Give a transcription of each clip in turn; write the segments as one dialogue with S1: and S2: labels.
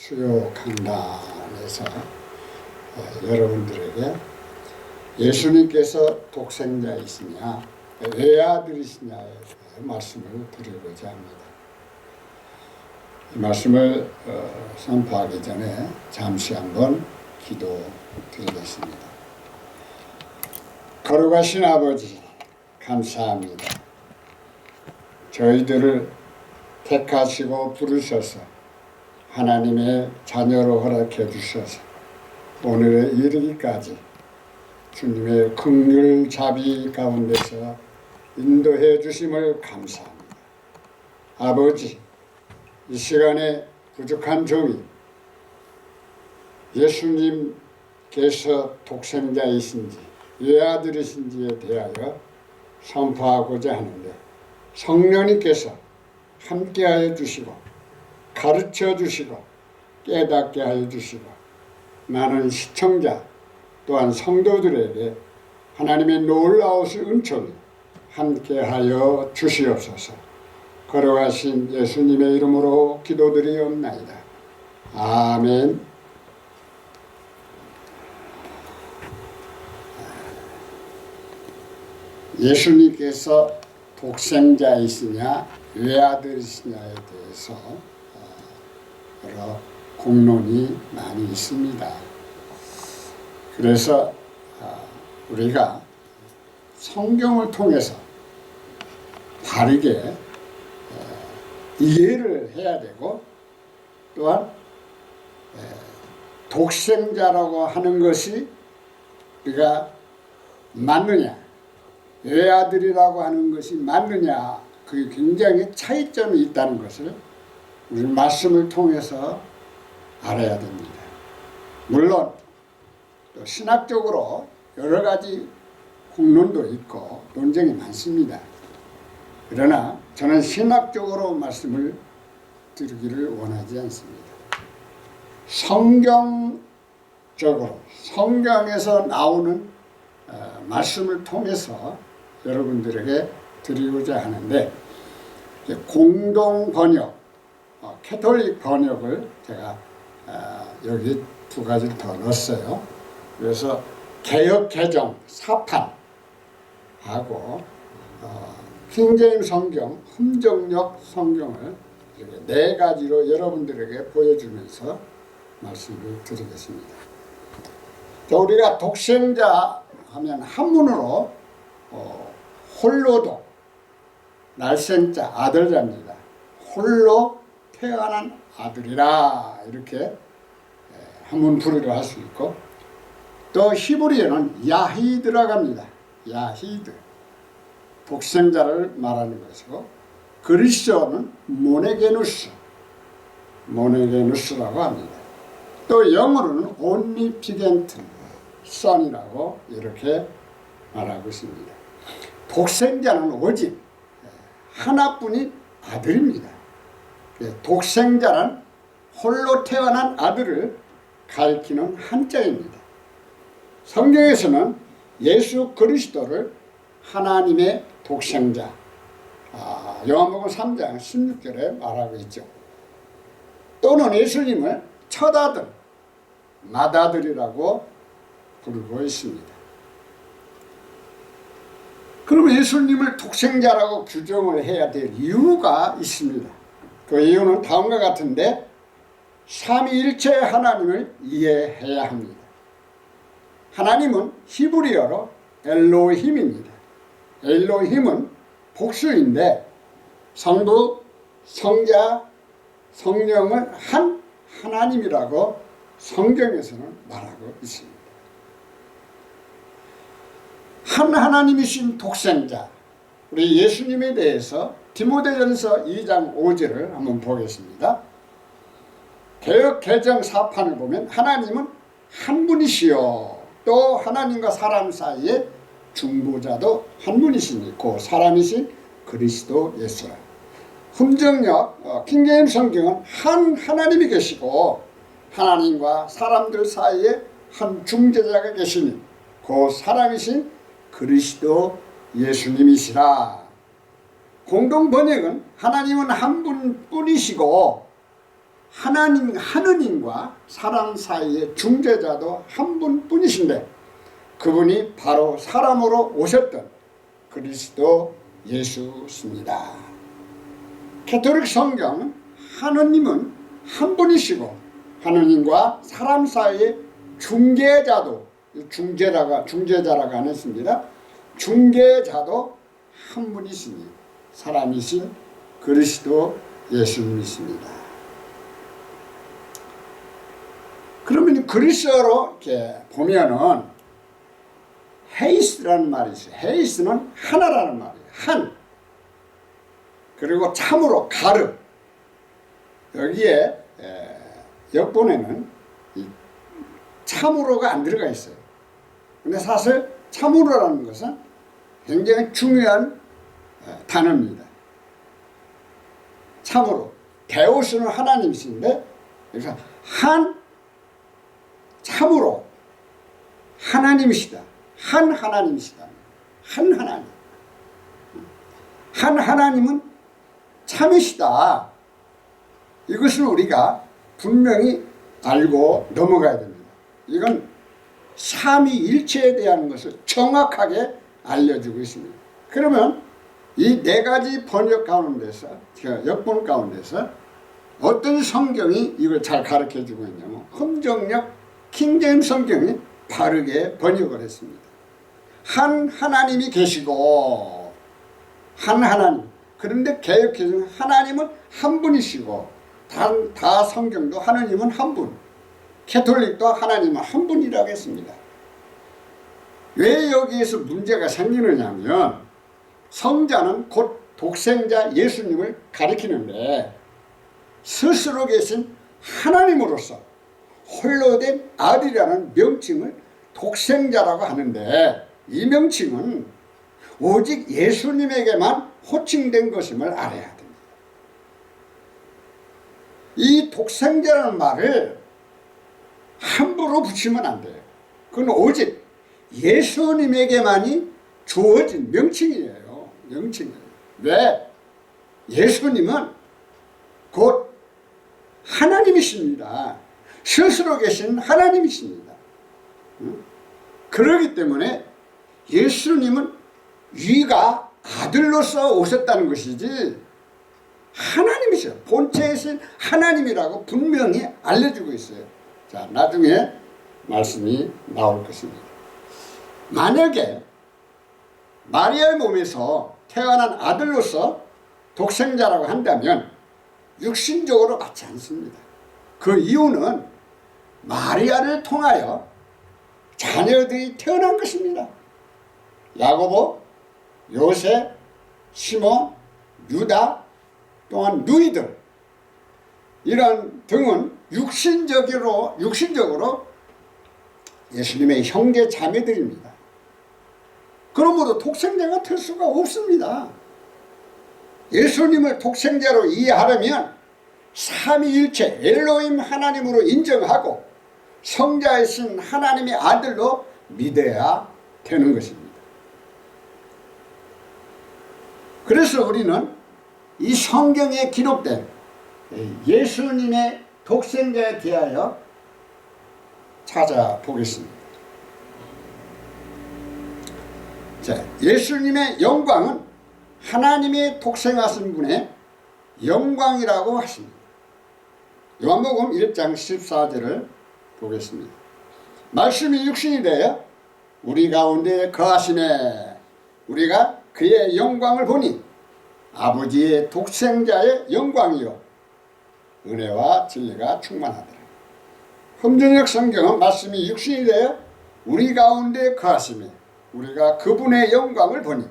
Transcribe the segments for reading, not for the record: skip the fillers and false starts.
S1: 수요 강단에서 여러분들에게 예수님께서 독생자이시냐 외아들이시냐에 대해 말씀을 드리고자 합니다. 이 말씀을 선포하기 전에 잠시 한번 기도드리겠습니다. 거룩하신 아버지, 감사합니다. 저희들을 택하시고 부르셔서 하나님의 자녀로 허락해 주셔서 오늘에 이르기까지 주님의 긍휼 자비 가운데서 인도해 주심을 감사합니다. 아버지, 이 시간에 부족한 종이 예수님께서 독생자이신지 외아들이신지에 대하여 선포하고자 하는데 성령님께서 함께하여 주시고 가르쳐 주시고 깨닫게 하여 주시고 많은 시청자 또한 성도들에게 하나님의 놀라우신 은총이 함께하여 주시옵소서. 거룩하신 예수님의 이름으로 기도드리옵나이다. 아멘. 예수님께서 독생자이시냐 외아들이시냐에 대해서 여러 공론이 많이 있습니다. 그래서 우리가 성경을 통해서 바르게 이해를 해야 되고 또한 독생자라고 하는 것이 우리가 맞느냐 외아들이라고 하는 것이 맞느냐 그게 굉장히 차이점이 있다는 것을 우리 말씀을 통해서 알아야 됩니다. 물론 또 신학적으로 여러 가지 공론도 있고 논쟁이 많습니다. 그러나 저는 신학적으로 말씀을 드리기를 원하지 않습니다. 성경적으로 성경에서 나오는 말씀을 통해서 여러분들에게 드리고자 하는데 공동 번역, 캐톨릭 번역을 제가 여기 두 가지를 더 넣었어요. 그래서 개역 개정 사판하고 킹제임스 성경 흠정역 성경을 이렇게 네 가지로 여러분들에게 보여주면서 말씀을 드리겠습니다. 우리가 독생자 하면 한문으로 홀로도 날생자 아들자입니다. 홀로 태어난 아들이라 이렇게 한문 풀이를 할 수 있고 또 히브리어는 야히드라고 합니다. 야히드 독생자를 말하는 것이고 그리스어는 모네게누스라고 합니다. 또 영어로는 온니피덴트 선이라고 이렇게 말하고 있습니다. 독생자는 오직 하나뿐인 아들입니다. 독생자란 홀로 태어난 아들을 가리키는 한자입니다. 성경에서는 예수 그리스도를 하나님의 독생자 요한복음 3장 16절에 말하고 있죠. 또는 예수님을 첫아들, 맏아들이라고 부르고 있습니다. 그러면 예수님을 독생자라고 규정을 해야 될 이유가 있습니다. 그 이유는 다음과 같은데 삼위일체 하나님을 이해해야 합니다. 하나님은 히브리어로 엘로힘입니다. 엘로힘은 복수인데 성부, 성자, 성령을 한 하나님이라고 성경에서는 말하고 있습니다. 한 하나님이신 독생자 우리 예수님에 대해서 디모데전서 2장 5절을 한번 보겠습니다. 개역 개정 사판을 보면 하나님은 한 분이시요 또 하나님과 사람 사이에 중보자도 한 분이시니 그 사람이신 그리스도 예수라. 흠정역 킹제임스 성경은 한 하나님이 계시고 하나님과 사람들 사이에 한 중재자가 계시니 그 사람이신 그리스도 예수님이시라. 공동 번역은 하나님은 한 분뿐이시고 하느님과 사람 사이의 중재자도 한 분뿐이신데 그분이 바로 사람으로 오셨던 그리스도 예수십니다. 가톨릭 성경 하느님은 한 분이시고 하느님과 사람 사이의 중재자라고 안 했습니다. 중재자도 한 분이시니 사람이신 그리스도 예수님이십니다. 그러면 그리스어로 이렇게 보면은 헤이스라는 말이 있어요. 헤이스는 하나라는 말이에요. 한. 그리고 참으로 가르. 여기에 역본에는 참으로가 안 들어가 있어요. 근데 사실 참으로라는 것은 굉장히 중요한 단어입니다. 참으로. 데우스는 하나님이신데 그래서 참으로 하나님이시다. 하나님이시다. 하나님. 하나님은 참이시다. 이것을 우리가 분명히 알고 넘어가야 됩니다. 이건 삼위일체에 대한 것을 정확하게 알려주고 있습니다. 그러면 이 네 가지 번역 가운데서, 역본 가운데서 어떤 성경이 이걸 잘 가르쳐주고 있냐면 흥정역 킹제임스 성경이 바르게 번역을 했습니다. 한 하나님이 계시고 한 하나님. 그런데 개역해주는 하나님은 한 분이시고 다 성경도 하나님은 한 분. 가톨릭도 하나님은 한 분이라고 했습니다. 왜 여기에서 문제가 생기느냐면 성자는 곧 독생자 예수님을 가리키는데 스스로 계신 하나님으로서 홀로 된 아들이라는 명칭을 독생자라고 하는데 이 명칭은 오직 예수님에게만 호칭된 것임을 알아야 됩니다. 이 독생자라는 말을 함부로 붙이면 안 돼요. 그건 오직 예수님에게만이 주어진 명칭이에요. 명칭이에요. 왜? 예수님은 곧 하나님이십니다. 스스로 계신 하나님이십니다. 그렇기 때문에 예수님은 위가 아들로서 오셨다는 것이지 하나님이셔. 본체이신 하나님이라고 분명히 알려주고 있어요. 자, 나중에 말씀이 나올 것입니다. 만약에 마리아의 몸에서 태어난 아들로서 독생자라고 한다면 육신적으로 맞지 않습니다. 그 이유는 마리아를 통하여 자녀들이 태어난 것입니다. 야고보, 요셉, 시몬, 유다, 또한 누이들 이런 등은 육신적으로 예수님의 형제 자매들입니다. 그러므로 독생자가 될 수가 없습니다. 예수님을 독생자로 이해하려면 삼위일체 엘로힘 하나님으로 인정하고 성자이신 하나님의 아들로 믿어야 되는 것입니다. 그래서 우리는 이 성경에 기록된 예수님의 독생자에 대하여 찾아보겠습니다. 자, 예수님의 영광은 하나님의 독생하신 분의 영광이라고 하십니다. 요한복음 1장 14절을 보겠습니다. 말씀이 육신이 되어 우리 가운데 거하시매 우리가 그의 영광을 보니 아버지의 독생자의 영광이요 은혜와 진리가 충만하더라. 흠정역 성경은 말씀이 육신이 되어 우리 가운데 거하시매 우리가 그분의 영광을 보니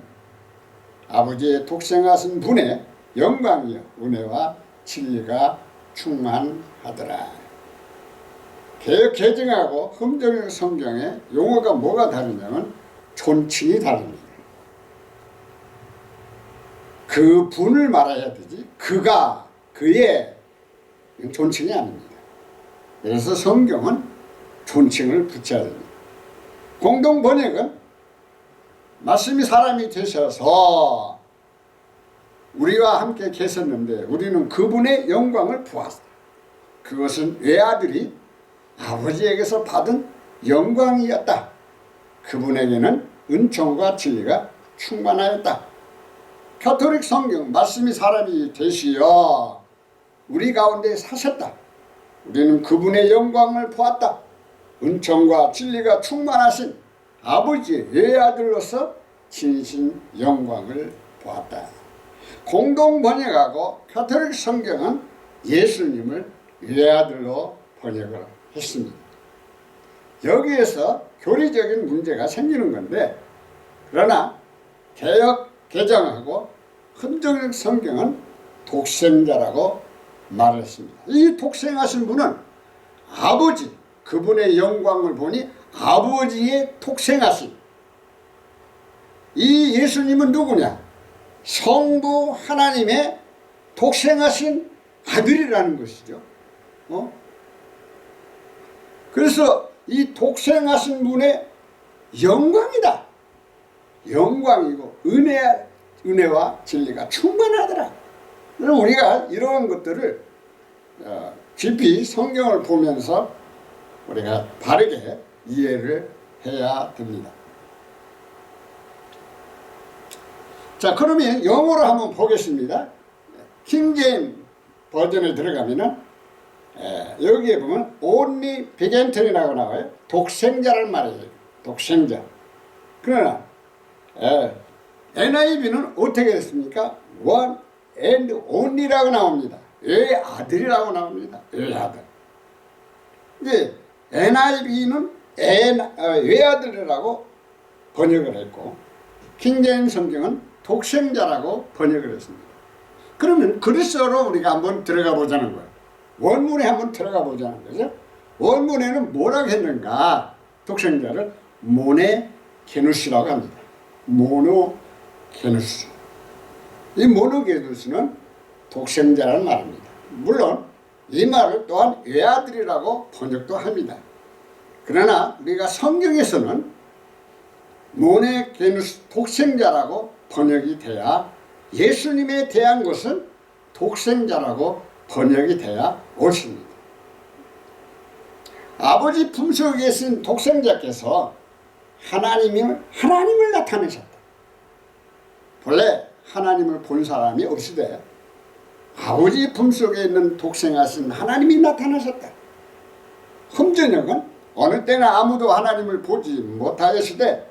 S1: 아버지의 독생하신 분의 영광이요 은혜와 진리가 충만하더라. 개역 개정하고 흠정역 성경의 용어가 뭐가 다르냐면 존칭이 다릅니다. 그 분을 말해야 되지 그가 그의 존칭이 아닙니다. 그래서 성경은 존칭을 붙여야 됩니다. 공동 번역은 말씀이 사람이 되셔서 우리와 함께 계셨는데 우리는 그분의 영광을 보았다. 그것은 외아들이 아버지에게서 받은 영광이었다. 그분에게는 은총과 진리가 충만하였다. 가톨릭 성경 말씀이 사람이 되시어 우리 가운데 사셨다. 우리는 그분의 영광을 보았다. 은총과 진리가 충만하신 아버지의 외아들로서 진신 영광을 보았다. 공동 번역하고 가톨릭 성경은 예수님을 외아들로 번역을 했습니다. 여기에서 교리적인 문제가 생기는 건데, 그러나 개역 개정하고 흔적적 성경은 독생자라고 말했습니다. 이 독생하신 분은 아버지, 그분의 영광을 보니 아버지의 독생하신, 이 예수님은 누구냐? 성부 하나님의 독생하신 아들이라는 것이죠. 그래서 이 독생하신 분의 영광이다. 영광이고 은혜와 진리가 충만하더라. 우리가 이러한 것들을 깊이 성경을 보면서 우리가 바르게 이해를 해야 됩니다. 자, 그러면 영어로 한번 보겠습니다. 킹제임 버전에 들어가면은 여기에 보면 only beget이라고 나와요. 독생자란 말이에요. 독생자. 그러나 NIV는 어떻게 됐습니까? one and only라고 나옵니다. 외아들이라고 나옵니다. 외아들. 이제 NIV는 외아들이라고 번역을 했고, 킹제임 성경은 독생자라고 번역을 했습니다. 그러면 그리스어로 우리가 한번 들어가 보자는 거예요. 원문에 한번 들어가 보자는 거죠. 원문에는 뭐라고 했는가? 독생자를 모네게누스라고 합니다. 모노게누스. 이 모노게누스는 독생자라는 말입니다. 물론 이 말을 또한 외아들이라고 번역도 합니다. 그러나 우리가 성경에서는 모네게누스 독생자라고 번역이 돼야, 예수님에 대한 것은 독생자라고 번역이 돼야 옳습니다. 아버지 품속에 계신 독생자께서 하나님을 나타내셨다. 본래 하나님을 본 사람이 없으되 아버지 품속에 있는 독생하신 하나님이 나타나셨다. 흠저녁은 어느 때나 아무도 하나님을 보지 못하였으되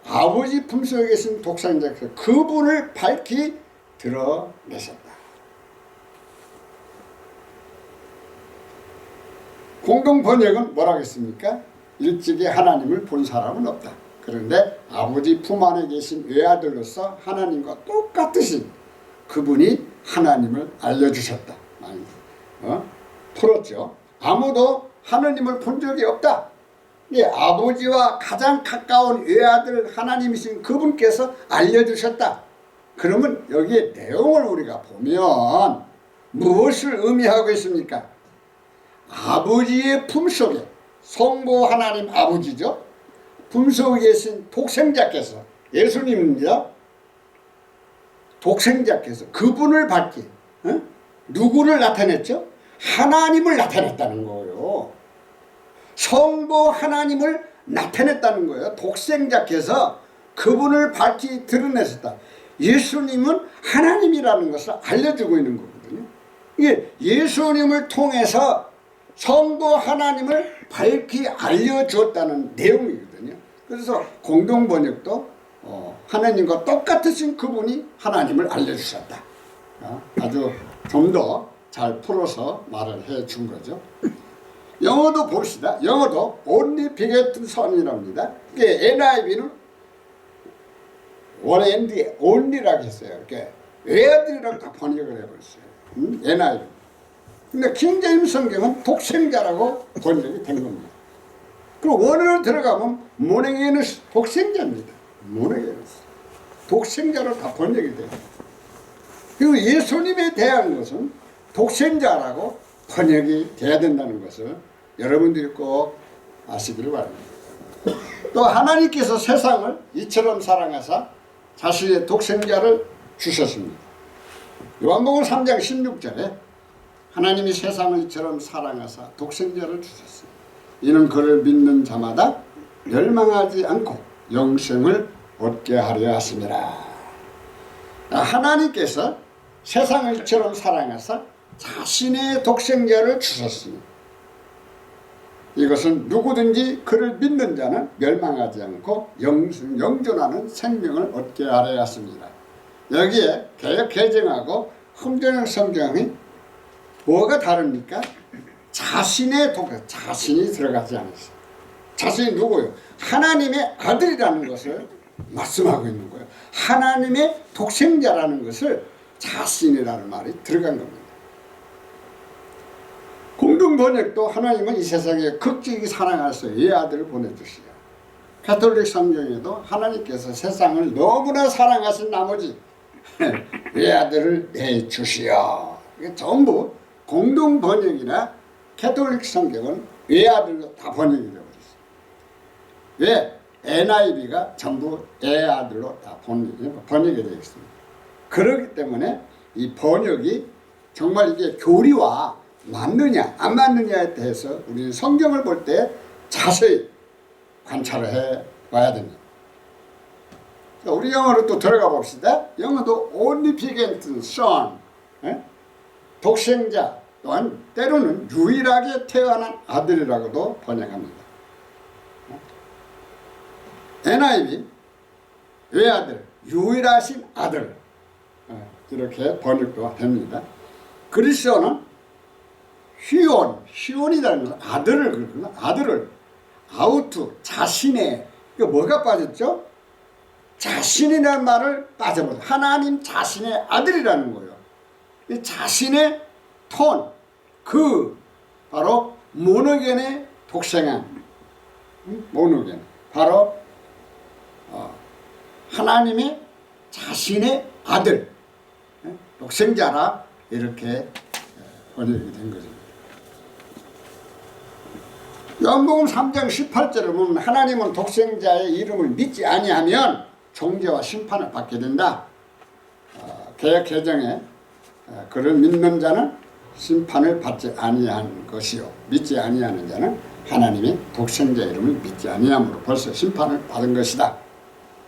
S1: 아버지 품속에 계신 독생자께서 그분을 밝히 드러내셨다. 공동 번역은 뭐라고 했습니까? 일찍이 하나님을 본 사람은 없다. 그런데 아버지 품 안에 계신 외아들로서 하나님과 똑같으신 그분이 하나님을 알려주셨다. 풀었죠. 아무도 하나님을 본 적이 없다. 아버지와 가장 가까운 외아들 하나님이신 그분께서 알려주셨다. 그러면 여기에 내용을 우리가 보면 무엇을 의미하고 있습니까? 아버지의 품속에, 성부 하나님 아버지죠. 품속에 계신 독생자께서, 예수님입니다. 독생자께서 그분을 밝히, 누구를 나타냈죠? 하나님을 나타냈다는 거예요. 성부 하나님을 나타냈다는 거예요. 독생자께서 그분을 밝히 드러내셨다. 예수님은 하나님이라는 것을 알려주고 있는 거거든요. 이게 예수님을 통해서 성부 하나님을 밝히 알려주었다는 내용이거든요. 그래서 공동번역도 하나님과 똑같으신 그분이 하나님을 알려주셨다. 아주 좀 더 잘 풀어서 말을 해 준 거죠. 영어도 봅시다. 영어도 only begotten son이랍니다. NIV는 one and only라고 했어요. 이렇게 외아들이라고 다 번역을 해버렸어요. NIV. 근데 킹제임 성경은 독생자라고 번역이 된 겁니다. 그리고 원어로 들어가면 모네게누스 독생자입니다. 모네게누스 독생자로 다 번역이 돼요. 그리고 예수님에 대한 것은 독생자라고 번역이 돼야 된다는 것을 여러분들이 꼭 아시기를 바랍니다. 또 하나님께서 세상을 이처럼 사랑하사 자신의 독생자를 주셨습니다. 요한복음 3장 16절에 하나님이 세상을 이처럼 사랑하사 독생자를 주셨으니 이는 그를 믿는 자마다 멸망하지 않고 영생을 얻게 하려 하심이라. 하나님께서 세상을 이처럼 사랑하사 자신의 독생자를 주셨으니 이것은 누구든지 그를 믿는 자는 멸망하지 않고 영존하는 생명을 얻게 하려 하십니다. 여기에 개역 개정하고 흠전역 성경이 뭐가 다릅니까? 자신이 들어가지 않았어요. 자신이 누구요? 하나님의 아들이라는 것을 말씀하고 있는 거예요. 하나님의 독생자라는 것을 자신이라는 말이 들어간 겁니다. 공동번역도 하나님은 이 세상에 극진히 사랑하셔서 외아들을 보내주시고, 가톨릭 성경에도 하나님께서 세상을 너무나 사랑하신 나머지 외아들을 내주시오. 이게 전부 공동번역이나 가톨릭 성경은 외아들로 다 번역이 되어버렸어요. 왜? NIV가 전부 애아들로 다 번역이 되어 있습니다. 그렇기 때문에 이 번역이 정말 이게 교리와 맞느냐 안 맞느냐에 대해서 우리는 성경을 볼 때 자세히 관찰을 해 봐야 됩니다. 자, 우리 영어로 또 들어가 봅시다. 영어도 only begotten son, 독생자, 또한 때로는 유일하게 태어난 아들이라고도 번역합니다. NIV 외아들, 유일하신 아들, 이렇게 번역도 됩니다. 그리스어는 희원이라는 건 아들을 그러거든요. 아들을 아우트, 자신의, 이거 뭐가 빠졌죠? 자신이라는 말을 빠져버려요. 하나님 자신의 아들이라는 거예요. 이 자신의 톤, 바로 모노겐의 독생한, 모노겐, 바로 하나님의 자신의 아들, 독생자라 이렇게 번역이 된 거죠. 요한복음 3장 18절을 보면 하나님은 독생자의 이름을 믿지 아니하면 정죄와 심판을 받게 된다. 개역 개정에 그를 믿는 자는 심판을 받지 아니한 것이요, 믿지 아니하는 자는 하나님의 독생자 이름을 믿지 아니함으로 벌써 심판을 받은 것이다.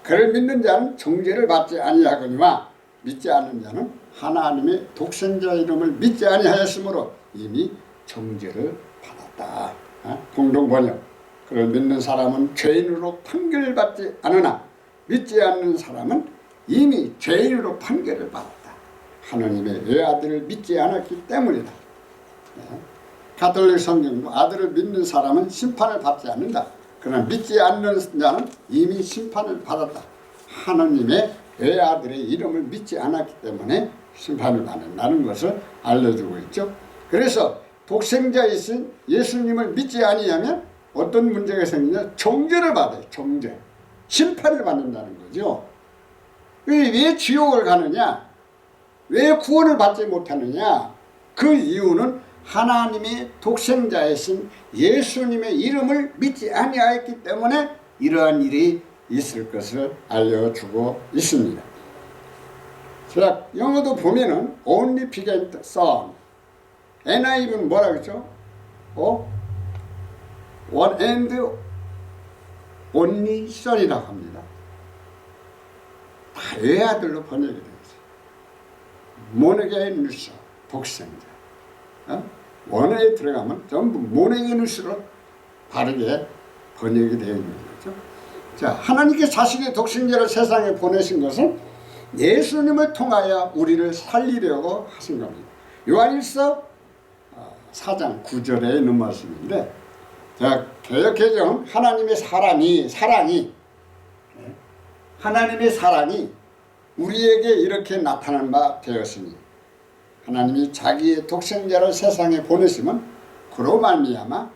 S1: 그를 믿는 자는 정죄를 받지 아니하거니와 믿지 않는 자는 하나님의 독생자 이름을 믿지 아니하였으므로 이미 정죄를 받았다. 공동번역. 그를 믿는 사람은 죄인으로 판결받지 않으나 믿지 않는 사람은 이미 죄인으로 판결을 받았다. 하나님의 외아들을 믿지 않았기 때문이다. 가톨릭 성경도 아들을 믿는 사람은 심판을 받지 않는다. 그러나 믿지 않는 자는 이미 심판을 받았다. 하나님의 외아들의 이름을 믿지 않았기 때문에 심판을 받는다는 것을 알려주고 있죠. 그래서 독생자이신 예수님을 믿지 아니하면 어떤 문제가 생기냐? 정죄를 받아요. 정죄. 심판을 받는다는 거죠. 왜 지옥을 가느냐? 왜 구원을 받지 못하느냐? 그 이유는 하나님의 독생자이신 예수님의 이름을 믿지 아니하였기 때문에 이러한 일이 있을 것을 알려주고 있습니다. 자, 영어도 보면은 only begotten son, NIV는 뭐라 그랬죠? one and only son이라고 합니다. 다 외아들로 번역이 되어 있어요. 모노게누스, 독생자. 원어에 들어가면 전부 모노게누스로 바르게 번역이 되어 있는 거죠. 자, 하나님께 자신의 독생자를 세상에 보내신 것은 예수님을 통하여 우리를 살리려고 하신 겁니다. 요한일서 4장 9절에 있는 말씀인데, 자, 개역개정 하나님의 사랑이 우리에게 이렇게 나타난 바 되었으니 하나님이 자기의 독생자를 세상에 보내시면 그로 말미암아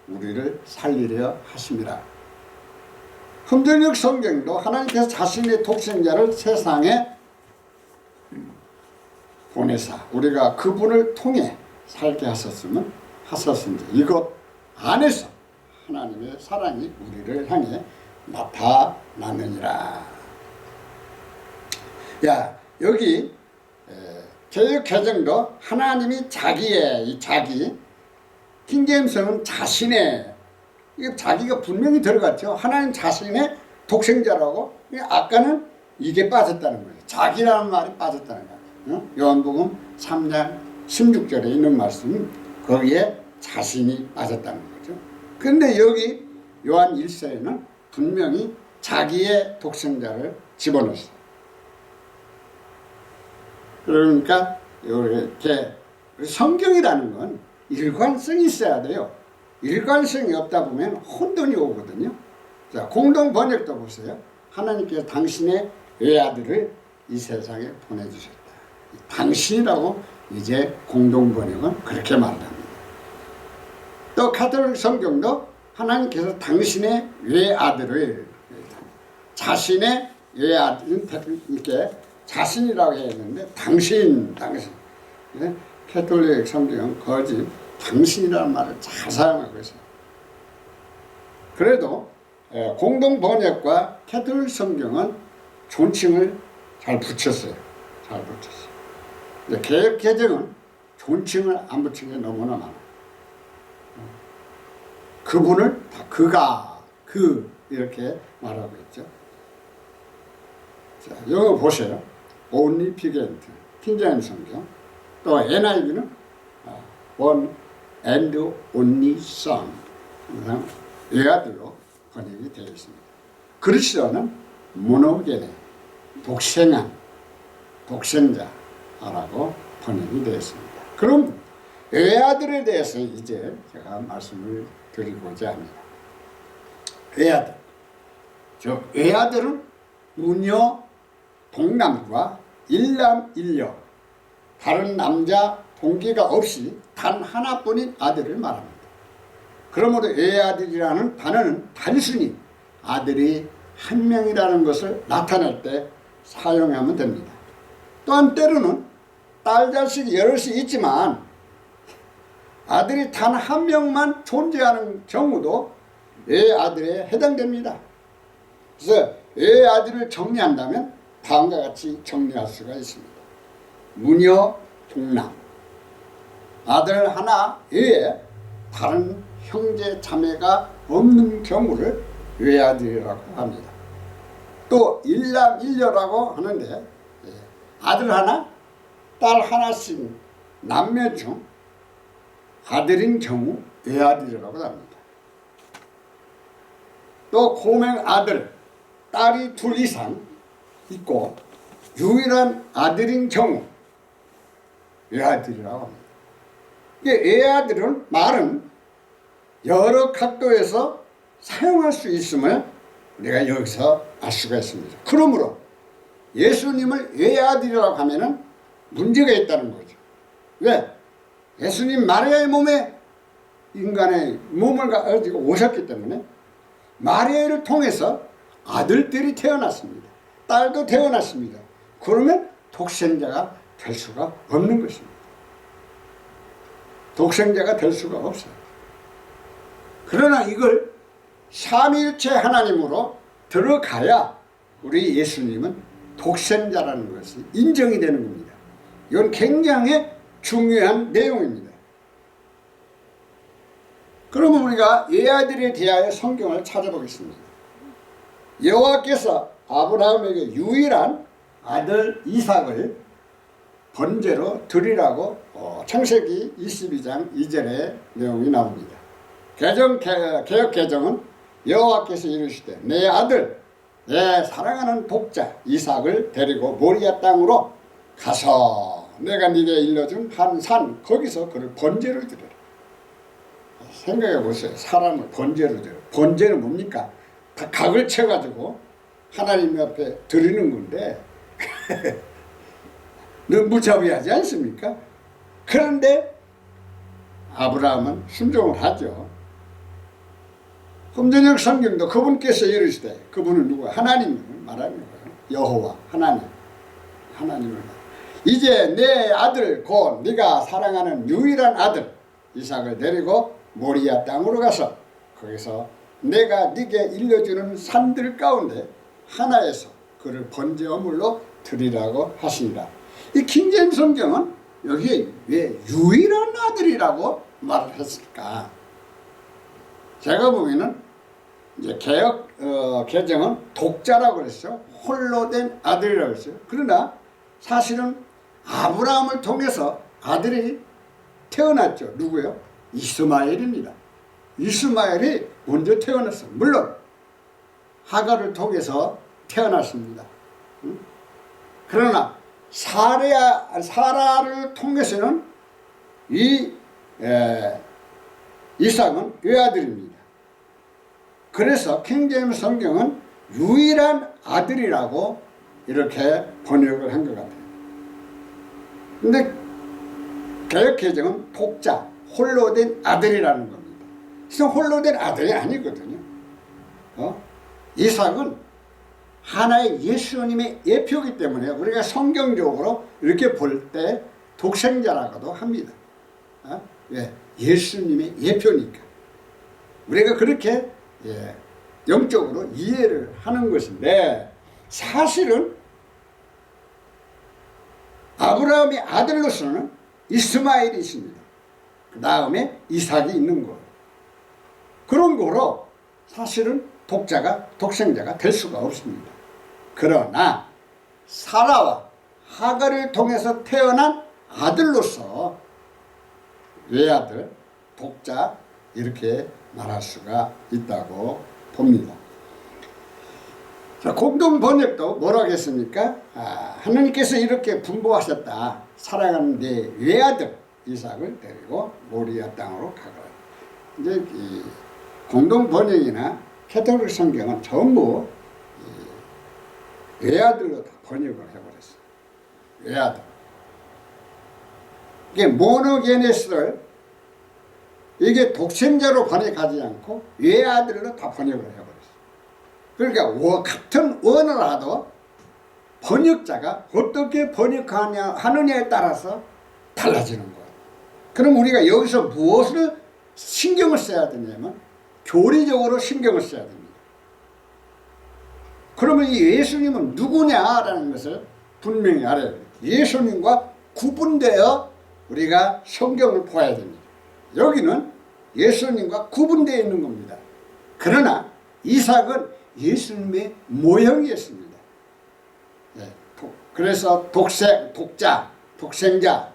S1: 우리를 살리려 하심이라. 흠전역 성경도 하나님께서 자신의 독생자를 세상에 보내사 우리가 그분을 통해 살게 하셨은지 이것 안에서 하나님의 사랑이 우리를 향해 나타나느니라. 야, 여기 개역 개정도 하나님이 자기의 이 자기, 킹제임스는 자신의, 이거 자기가 분명히 들어갔죠. 하나님 자신의 독생자라고. 아까는 이게 빠졌다는 거예요. 자기라는 말이 빠졌다는 거예요. 요한복음 3장 16절에 있는 말씀, 거기에 자신이 빠졌다는 거죠. 그런데 여기 요한 1서에는 분명히 자기의 독생자를 집어넣었어요. 그러니까 이렇게 성경이라는 건 일관성이 있어야 돼요. 일관성이 없다 보면 혼돈이 오거든요. 자, 공동 번역도 보세요. 하나님께서 당신의 외아들을 이 세상에 보내주셨다. 당신이라고 이제 공동 번역은 그렇게 말합니다. 또 가톨릭 성경도 하나님께서 당신의 외아들을, 자신의 외아들은 이렇게 자신이라고 했는데 당신. 가톨릭 성경은 거짓 당신이라는 말을 잘 사용하고 있어요. 그래도 공동 번역과 가톨릭 성경은 존칭을 잘 붙였어요. 잘 붙였어요. 근데 개역 개정은 존칭을 안 붙인 게 너무나 많아요. 그분을 다 그가, 그 이렇게 말하고 있죠. 자, 영어 보세요. Omnipotent, 킹제임스 성경. 또 NIV는 One and Only Son, 외아들로 번역이 되어 있습니다. 그리스도는 모노게네, 독생한, 독생자라고 번역이 되어 있습니다. 그럼 외아들에 대해서 이제 제가 말씀을 드리고자 합니다. 외아들, 즉 외아들은 무녀 동남과 일남일녀, 다른 남자 동기가 없이 단 하나뿐인 아들을 말합니다. 그러므로 외아들이라는 단어는 단순히 아들이 한 명이라는 것을 나타낼 때 사용하면 됩니다. 또한 때로는 딸 자식이 여럿이 있지만 아들이 단 한 명만 존재하는 경우도 외아들에 해당됩니다. 그래서 외아들을 정리한다면 다음과 같이 정리할 수가 있습니다. 무녀 동남, 아들 하나 외에 다른 형제 자매가 없는 경우를 외아들이라고 합니다. 또 일남일녀라고 하는데 아들 하나, 딸 하나씩 남매 중 아들인 경우 외아들이라고 합니다. 또 고맹 아들, 딸이 둘 이상 있고 유일한 아들인 경우 외아들이라고 합니다. 외아들은 말은 여러 각도에서 사용할 수 있음을 우리가 여기서 알 수가 있습니다. 그러므로 예수님을 외아들이라고 하면은 문제가 있다는 거죠. 왜? 예수님 마리아의 몸에 인간의 몸을 가지고 오셨기 때문에 마리아를 통해서 아들들이 태어났습니다. 딸도 태어났습니다. 그러면 독생자가 될 수가 없는 것입니다. 독생자가 될 수가 없어요. 그러나 이걸 삼위일체 하나님으로 들어가야 우리 예수님은 독생자라는 것이 인정이 되는 겁니다. 이건 굉장히 중요한 내용입니다. 그러면 우리가 외아들에 대하여 성경을 찾아보겠습니다. 여호와께서 아브라함에게 유일한 아들 이삭을 번제로 드리라고 창세기 22장 2절의 내용이 나옵니다. 개역 개정은 여호와께서 이르시되 내 아들 내 사랑하는 독자 이삭을 데리고 모리아 땅으로 가서 내가 네게 일러준 한 산 거기서 그를 번제를 드려라. 생각해 보세요. 사람을 번제로 드려. 번제는 뭡니까? 다 각을 쳐가지고 하나님 앞에 드리는 건데 너무 무자비하지 않습니까? 그런데 아브라함은 순종을 하죠. 금전역 성경도 그분께서 이르시되, 그분은 누구야? 하나님을 말하는 거예요. 여호와 하나님을 말하는. 이제 내 아들 곧 네가 사랑하는 유일한 아들 이삭을 데리고 모리아 땅으로 가서 거기서 내가 네게 일러주는 산들 가운데 하나에서 그를 번제어물로 드리라고 하시니라. 이 킹제임스 성경은 여기에 왜 유일한 아들이라고 말을 했을까? 제가 보기에는 이제 개정은 독자라고 그랬죠. 홀로 된 아들이라고 했어요. 그러나 사실은 아브라함을 통해서 아들이 태어났죠. 누구요? 이스마엘입니다. 이스마엘이 먼저 태어났어요. 물론 하갈을 통해서 태어났습니다. 그러나 사라를 통해서는 이삭은 외아들입니다. 그래서 킹제임스 성경은 유일한 아들이라고 이렇게 번역을 한 것 같아요. 근데 개역개정은 독자, 홀로 된 아들이라는 겁니다. 그래서 홀로 된 아들이 아니거든요. 이삭은 하나의 예수님의 예표이기 때문에 우리가 성경적으로 이렇게 볼 때 독생자라고도 합니다. 왜? 예수님의 예표니까. 우리가 그렇게 영적으로 이해를 하는 것인데, 사실은 아브라함의 아들로서는 이스마엘이 있습니다. 그 다음에 이삭이 있는 거예요. 그런 거로 사실은 독생자가 될 수가 없습니다. 그러나 사라와 하갈을 통해서 태어난 아들로서 외아들, 독자 이렇게 말할 수가 있다고 봅니다. 자, 공동 번역도 뭐라고 했습니까? 하나님께서 이렇게 분부하셨다. 사랑하는 내 외아들 이삭을 데리고 모리아 땅으로 가거라. 이제 이 공동 번역이나 캐톨릭 성경은 전부 외아들로 다 번역을 해버렸어요. 외아들. 이게 모노게네스를 이게 독생자로 번역하지 않고 외아들로 다 번역을 해버렸어요. 그러니까 같은 원어라도 번역자가 어떻게 번역하느냐에 따라서 달라지는 거예요. 그럼 우리가 여기서 무엇을 신경을 써야 되냐면 교리적으로 신경을 써야 됩니다. 그러면 이 예수님은 누구냐라는 것을 분명히 알아야 돼요. 예수님과 구분되어 우리가 성경을 봐야 됩니다. 여기는 예수님과 구분되어 있는 겁니다. 그러나 이삭은 예수님의 모형이었습니다. 그래서 독자, 독생자,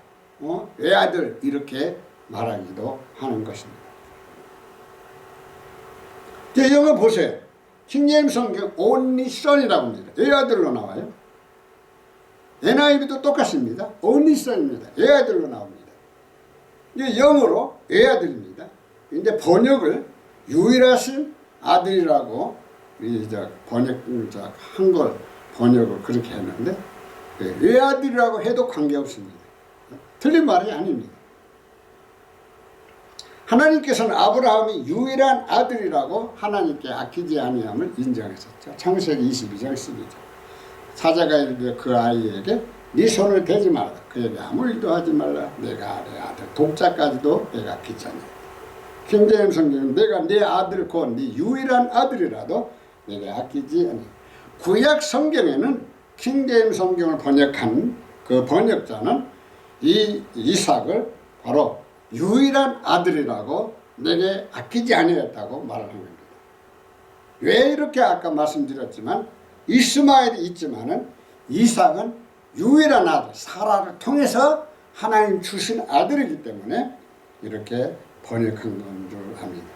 S1: 외아들 이렇게 말하기도 하는 것입니다. 영어 보세요. 킹제임스 성경 only son이라고 합니다. 외아들로 나와요. NIV도 똑같습니다. only son입니다. 외아들로 나옵니다. 이게 영어로 외아들입니다. 근데 번역을 유일하신 아들이라고 한글 번역을 그렇게 했는데 외아들이라고 해도 관계없습니다. 틀린 말이 아닙니다. 하나님께서는 아브라함이 유일한 아들이라고 하나님께 아끼지 아니함을 인정했었죠. 창세기 22장 12절. 사자가 이르되 그 아이에게 네 손을 대지 말라. 그에게 아무 일도 하지 말라. 내가 내 아들 독자까지도 내가 아끼지 않아. 킹제임스 성경은 내가 네 아들 곧 네 유일한 아들이라도 내가 아끼지 않아. 구약 성경에는 킹제임스 성경을 번역한 그 번역자는 이 이삭을 바로 유일한 아들이라고 내게 아끼지 아니했다고 말을 한 겁니다. 왜 이렇게 아까 말씀드렸지만 이스마엘이 있지만은 이삭은 유일한 아들, 사라를 통해서 하나님 주신 아들이기 때문에 이렇게 번역한 건 줄 압니다.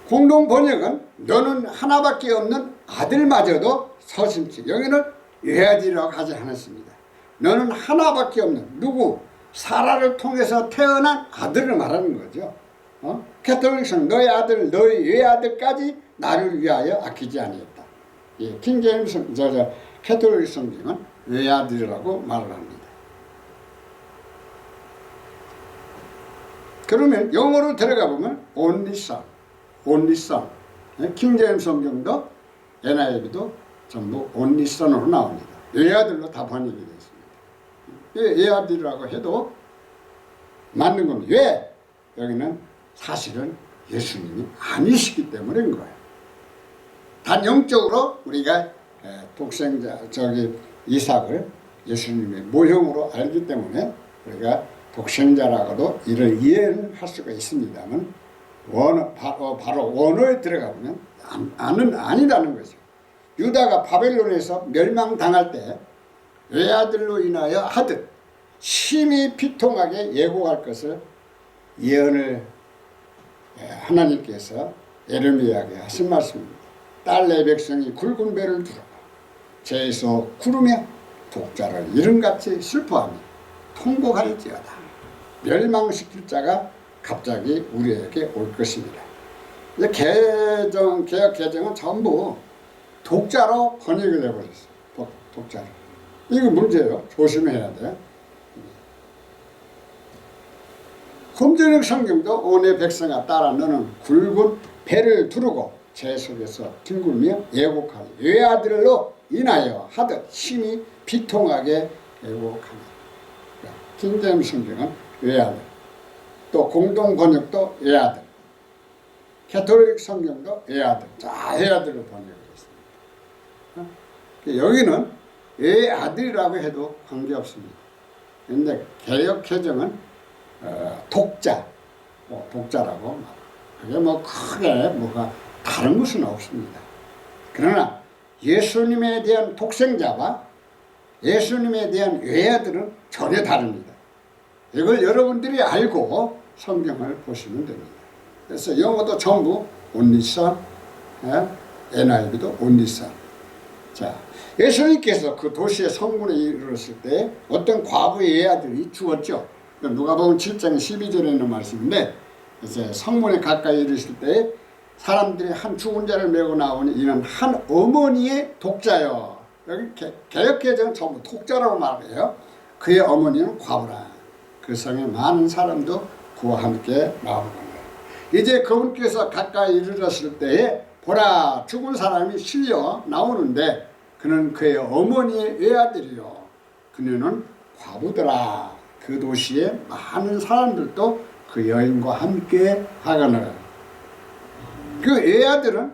S1: 공동 번역은 너는 하나밖에 없는 아들마저도 서슴지, 여기는 외아들이라고 하지 않았습니다. 너는 하나밖에 없는 누구? 사라를 통해서 태어난 아들을 말하는 거죠. 캐톨릭은 너의 아들, 너의 외아들까지 나를 위하여 아끼지 아니했다. 예, 킹제임스 캐톨릭 성경은 외아들이라고 말을 합니다. 그러면 영어로 들어가 보면 only son, only son. 킹제임스 성경도 NIV도 전부 only son으로 나옵니다. 외아들로 다 번역이 되어 있습니다. 외아들이라고 해도 맞는 겁니다. 왜? 여기는 사실은 예수님이 아니시기 때문인 거예요. 단 영적으로 우리가 독생자 이삭을 예수님의 모형으로 알기 때문에 우리가 독생자라고도 이를 이해할 수가 있습니다만 바로 원어에 들어가보면 아니라는 거죠. 유다가 바벨론에서 멸망당할 때 외아들로 인하여 하듯 심히 비통하게 예고할 것을 예언을 하나님께서 예레미야에게 하신 말씀입니다. 딸 내 백성이 굵은 배를 두르고 재에서 구르며 독자를 이름같이 슬퍼하며 통곡할지어다. 멸망시킬 자가 갑자기 우리에게 올 것입니다. 개혁 개정은 전부 독자로 번역이 되어버렸어요. 독자로. 이거 문제예요. 조심해야 돼. 금전역 성경도 온의 백성아 따라 너는 굵은 배를 두르고 재 속에서 뒹굴며 예곡하니 외아들로 인하여 하듯 심히 비통하게 예곡하니. 킹제임스 성경은 외아들, 또 공동 번역도 외아들, 캐톨릭 성경도 외아들, 자 외아들로 번역을 했습니다. 여기는 외아들이라고 해도 관계없습니다. 그런데 개역 개정은 독자, 독자라고 말합니다. 그게 크게 뭐가 다른 것은 없습니다. 그러나 예수님에 대한 독생자와 예수님에 대한 외아들은 전혀 다릅니다. 이걸 여러분들이 알고 성경을 보시면 됩니다. 그래서 영어도 전부 only son, NIV도 only son. 자, 예수님께서 그 도시의 성문에 이르렀을 때 어떤 과부의 외아들이 죽었죠. 누가복음 7장 12절에 있는 말씀인데, 이제 성문에 가까이 이르실 때 사람들이 한 죽은 자를 메고 나오니 이는 한 어머니의 독자요. 여기 개역개정은 전부 독자라고 말해요. 그의 어머니는 과부라. 그 성에 많은 사람도 그와 함께 나오는 거예요. 이제 그분께서 가까이 이르렀을 때에 보라 죽은 사람이 실려 나오는데 그는 그의 어머니의 외아들이요. 그녀는 과부더라. 그 도시에 많은 사람들도 그 여인과 함께 하거늘. 그 외아들은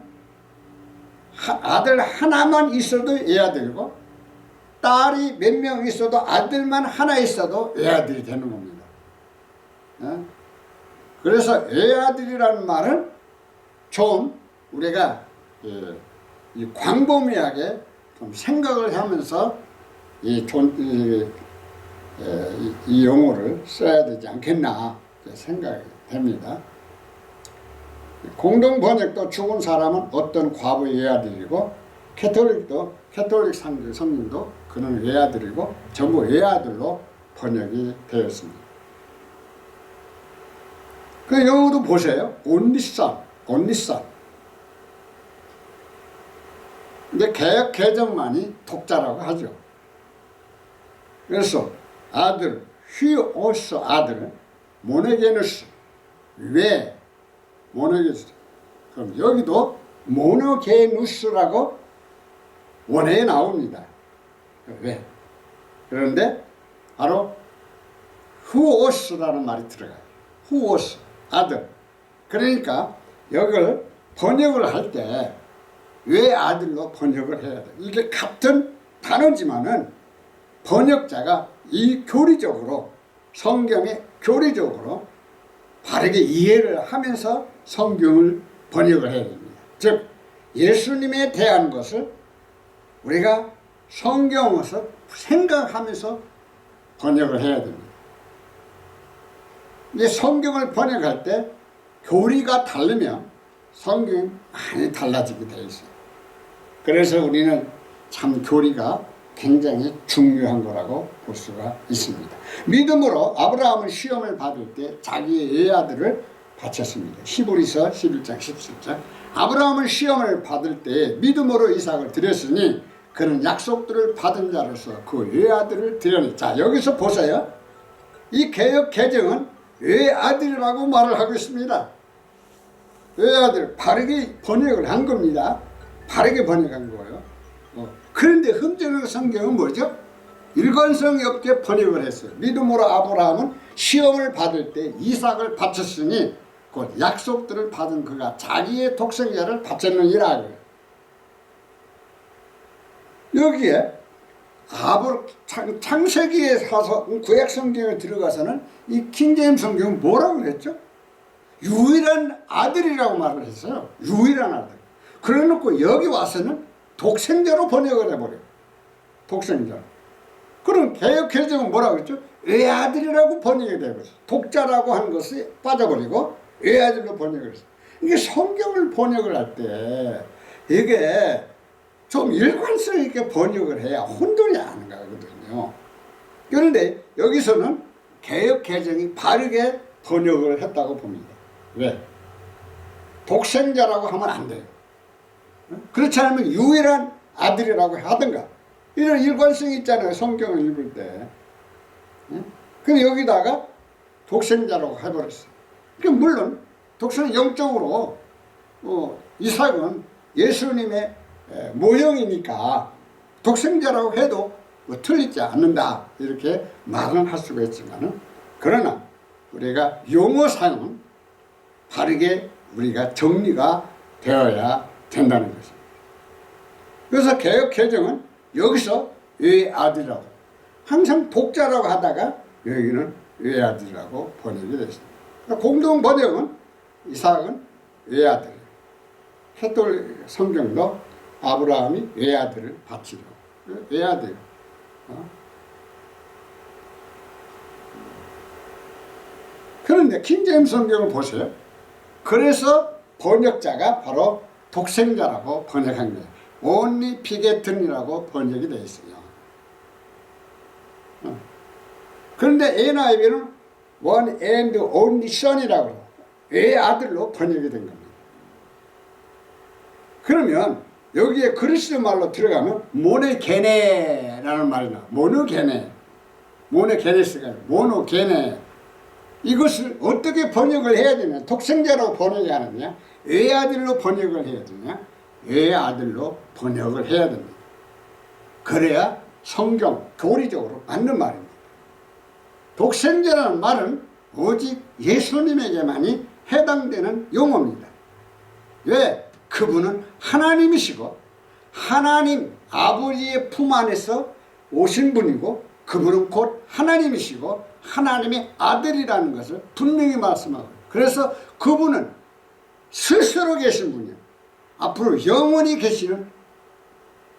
S1: 아들 하나만 있어도 외아들이고 딸이 몇 명 있어도 아들만 하나 있어도 외아들이 되는 겁니다. 그래서 외아들이라는 말은 좀 우리가 광범위하게 좀 생각을 하면서 이 용어를 써야 되지 않겠나 생각이 됩니다. 공동 번역도 죽은 사람은 어떤 과부의 외아들이고 캐톨릭 성경도 그는 외아들이고 전부 외아들로 번역이 되었습니다. 그 영어도 보세요. only son. 근데 개역 개정만이 독자라고 하죠. 그래서 아들, 휘오스 아들, 모노게누스, 왜 모노게누스. 그럼 여기도 모노게누스라고 원어에 나옵니다. 왜? 그런데 바로 후오스라는 말이 들어가요. 후오스, 아들. 그러니까 여기를 번역을 할 때 왜 아들로 번역을 해야 돼? 이게 같은 단어지만은 번역자가 이 교리적으로 성경에 교리적으로 바르게 이해를 하면서 성경을 번역을 해야 됩니다. 즉 예수님에 대한 것을 우리가 성경에서 생각하면서 번역을 해야 됩니다. 이제 성경을 번역할 때 교리가 다르면 성경이 많이 달라지게 되어 있어요. 그래서 우리는 참 교리가 굉장히 중요한 거라고 볼 수가 있습니다. 믿음으로 아브라함은 시험을 받을 때 자기의 외아들을 바쳤습니다. 히브리서 11장 17절. 아브라함은 시험을 받을 때 믿음으로 이삭을 드렸으니 그는 약속들을 받은 자로서 그 외아들을 드렸니. 자, 여기서 보세요. 이 개역 개정은 외아들이라고 말을 하고 있습니다. 외아들 바르게 번역을 한 겁니다. 바르게 번역한 거예요. 그런데 흠정의 성경은 뭐죠? 일관성이 없게 번역을 했어요. 믿음으로 아브라함은 시험을 받을 때 이삭을 바쳤으니 곧 약속들을 받은 그가 자기의 독생자를 바쳤느니라. 여기에 창세기에 가서 구약 성경에 들어가서는 이 킹제임스 성경은 뭐라고 그랬죠? 유일한 아들이라고 말을 했어요. 유일한 아들. 그래 놓고 여기 와서는 독생자로 번역을 해버려요. 독생자. 그럼 개역개정은 뭐라고 그랬죠? 외아들이라고 번역이 되버렸어요. 독자라고 하는 것이 빠져버리고 외아들로 번역을 했어요. 이게 성경을 번역을 할 때 이게 좀 일관성 있게 번역을 해야 혼돈이 안 가거든요. 그런데 여기서는 개역개정이 바르게 번역을 했다고 봅니다. 왜? 독생자라고 하면 안 돼요. 그렇지 않으면 유일한 아들이라고 하든가 이런 일관성이 있잖아요. 성경을 읽을 때. 근데 여기다가 독생자라고 해버렸어요. 그러니까 물론 독생은 영적으로 이삭은 예수님의 모형이니까 독생자라고 해도 뭐 틀리지 않는다 이렇게 말은 할 수가 있지만은, 그러나 우리가 용어상은 바르게 우리가 정리가 되어야 된다는 것입니다. 그래서 개역개정은 여기서 외아들이라고, 항상 독자라고 하다가 여기는 외아들이라고 번역이 됐습니다. 공동 번역은 이삭은 외아들, 헷돌 성경도 아브라함이 외아들을 바치려, 외아들. 그런데 킹제임스 성경을 보세요. 그래서 번역자가 바로 독생자라고 번역한 거예요. only begetten이라고 번역이 되어 있어요. 그런데 NIV는 one and only son이라고 외아들로 번역이 된 겁니다. 그러면 여기에 그리스도 말로 들어가면 모노게네라는 말이 나와요. 모노게네스가 모노게네. 이것을 어떻게 번역을 해야 되냐? 독생자로 번역이 하느냐? 외아들로 번역을 해야 되냐? 외아들로 번역을 해야 됩니다. 그래야 성경 교리적으로 맞는 말입니다. 독생자라는 말은 오직 예수님에게만이 해당되는 용어입니다. 왜? 그분은 하나님이시고 하나님 아버지의 품 안에서 오신 분이고 그분은 곧 하나님이시고 하나님의 아들이라는 것을 분명히 말씀하고, 그래서 그분은 스스로 계신 분이에요. 앞으로 영원히 계시는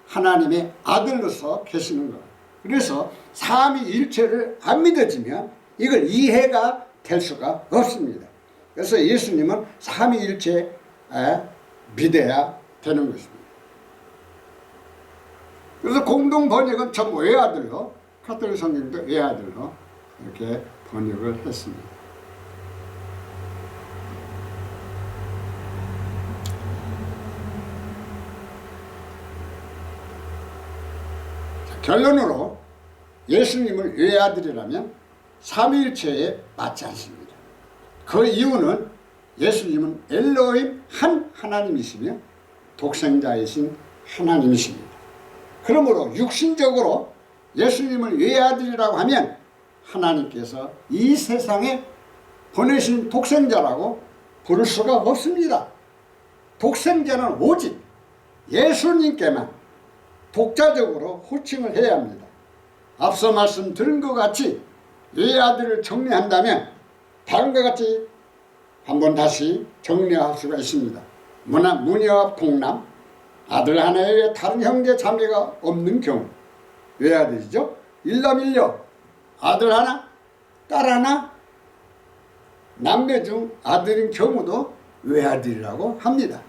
S1: 하나님의 아들로서 계시는 거예요. 그래서 삼위일체를 안 믿어지면 이걸 이해가 될 수가 없습니다. 그래서 예수님은 삼위일체 믿어야 되는 것입니다. 그래서 공동 번역은 전부 외아들로, 카톨릭 성경도 외아들로 이렇게 번역을 했습니다. 자, 결론으로 예수님을 외아들이라면 삼위일체에 맞지 않습니다. 그 이유는 예수님은 엘로힘 한 하나님이시며 독생자이신 하나님이십니다. 그러므로 육신적으로 예수님을 외아들이라고 하면 하나님께서 이 세상에 보내신 독생자라고 부를 수가 없습니다. 독생자는 오직 예수님께만 독자적으로 호칭을 해야 합니다. 앞서 말씀드린 것 같이 외아들을 정리한다면 다음과 같이 한번 다시 정리할 수가 있습니다. 무녀와 동남, 아들 하나에 다른 형제 자매가 없는 경우 외아들이죠. 일남일녀, 아들 하나, 딸 하나, 남매 중 아들인 경우도 외아들이라고 합니다.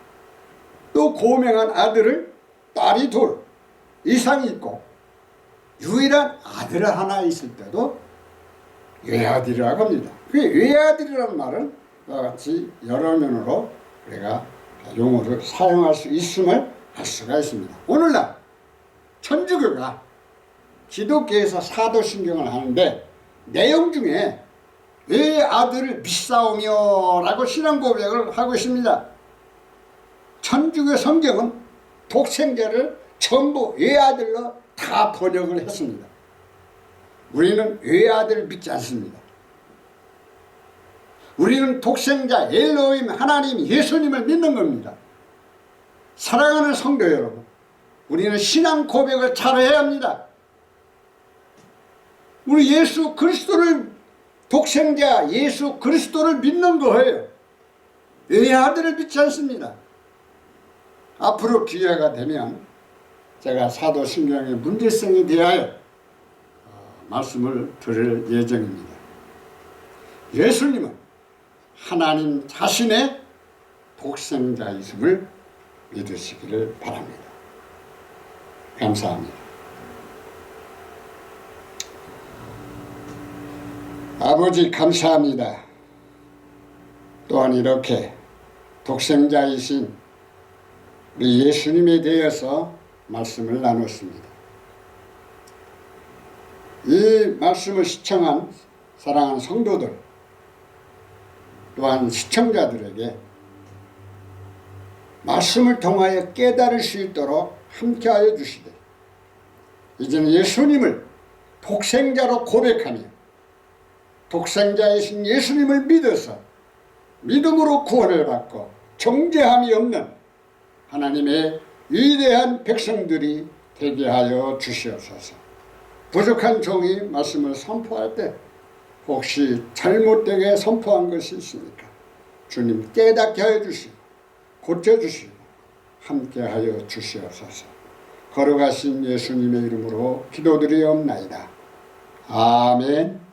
S1: 또 고명한 아들을 딸이 둘 이상이 있고 유일한 아들 하나 있을 때도 외아들이라고 합니다. 그 외아들이라는 말은 이와 같이 여러 면으로 우리가 용어를 사용할 수 있음을 알 수가 있습니다. 오늘날 천주교가 기독교에서 사도신경을 하는데 내용 중에 외아들을 믿사오며 라고 신앙 고백을 하고 있습니다. 천주교 성경은 독생자를 전부 외아들로 다 번역을 했습니다. 우리는 외아들을 믿지 않습니다. 우리는 독생자 엘로힘 하나님 예수님을 믿는 겁니다. 사랑하는 성도 여러분, 우리는 신앙 고백을 잘해야 합니다. 우리 예수 그리스도를 독생자 예수 그리스도를 믿는 거예요. 외아들을 믿지 않습니다. 앞으로 기회가 되면 제가 사도신경의 문제성에 대하여 말씀을 드릴 예정입니다. 예수님은 하나님 자신의 독생자이심을 믿으시기를 바랍니다. 감사합니다. 아버지 감사합니다. 또한 이렇게 독생자이신 우리 예수님에 대해서 말씀을 나눴습니다. 이 말씀을 시청한 사랑하는 성도들 또한 시청자들에게 말씀을 통하여 깨달을 수 있도록 함께하여 주시되 이제는 예수님을 독생자로 고백하며 독생자이신 예수님을 믿어서 믿음으로 구원을 받고 정죄함이 없는 하나님의 위대한 백성들이 되게 하여 주시옵소서. 부족한 종이 말씀을 선포할 때 혹시 잘못되게 선포한 것이 있으니까 주님 깨닫게 하여 주시고 고쳐주시고 함께하여 주시옵소서. 걸어가신 예수님의 이름으로 기도드리옵나이다. 아멘.